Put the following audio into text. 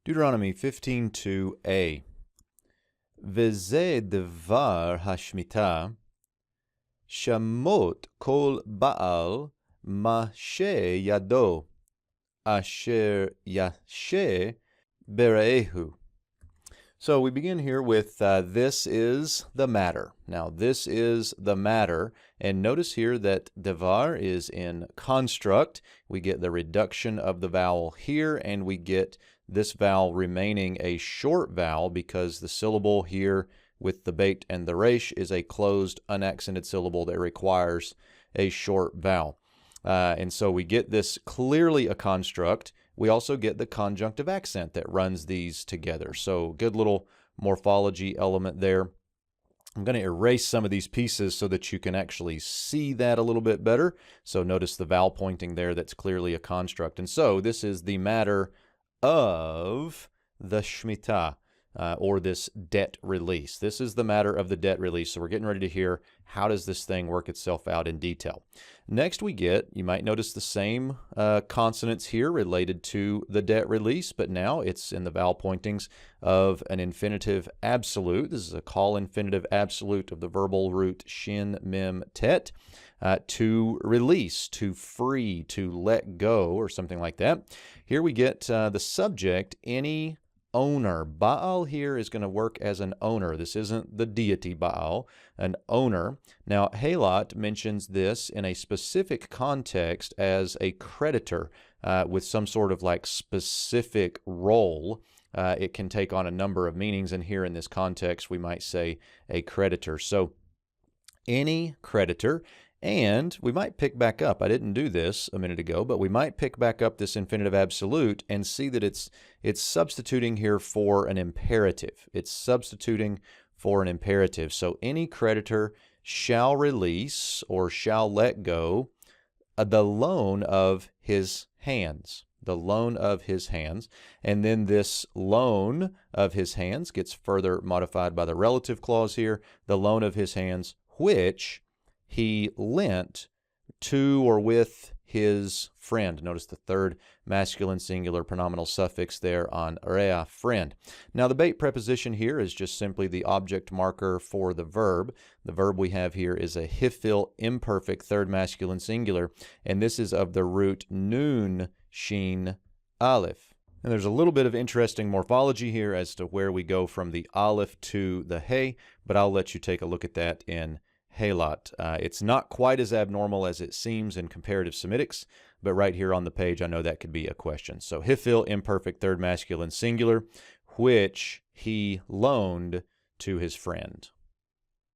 Deuteronomy 15:2a. V'zeh devar hashmita, shamot kol Baal mashe yado, asher yashe berehu. So we begin here with this is the matter. Now this is the matter, and notice here that devar is in construct. We get the reduction of the vowel here, and we get this vowel remaining a short vowel because the syllable here with the bait and the resh is a closed unaccented syllable that requires a short vowel. And so we get this clearly a construct. We also get the conjunctive accent that runs these together. So good little morphology element there. I'm going to erase some of these pieces so that you can actually see that a little bit better. So notice the vowel pointing there, that's clearly a construct. And so this is the matter of the Shemitah, or this debt release. This is the matter of the debt release. So we're getting ready to hear how does this thing work itself out in detail. Next we get, you might notice the same consonants here related to the debt release, but now it's in the vowel pointings of an infinitive absolute. This is a call infinitive absolute of the verbal root shin, mem, tet. To release, to free, to let go, or something like that. Here we get the subject, any owner. Baal here is going to work as an owner. This isn't the deity Baal, an owner. Now, Halot mentions this in a specific context as a creditor with some sort of like specific role. It can take on a number of meanings, and here in this context, we might say a creditor. So, any creditor. And we might pick back up, I didn't do this a minute ago, but we might pick back up this infinitive absolute and see that it's substituting here for an imperative. It's substituting for an imperative. So any creditor shall release or shall let go the loan of his hands. The loan of his hands. And then this loan of his hands gets further modified by the relative clause here. The loan of his hands, which he lent to or with his friend. Notice the third masculine singular pronominal suffix there on rea, friend. Now the bait preposition here is just simply the object marker for the verb. The verb we have here is a hifil imperfect third masculine singular, and this is of the root nun, shin, aleph. And there's a little bit of interesting morphology here as to where we go from the aleph to the hey, but I'll let you take a look at that in Halot. It's not quite as abnormal as it seems in comparative Semitics, but right here on the page, I know that could be a question. So hifil imperfect third masculine singular, which he loaned to his friend.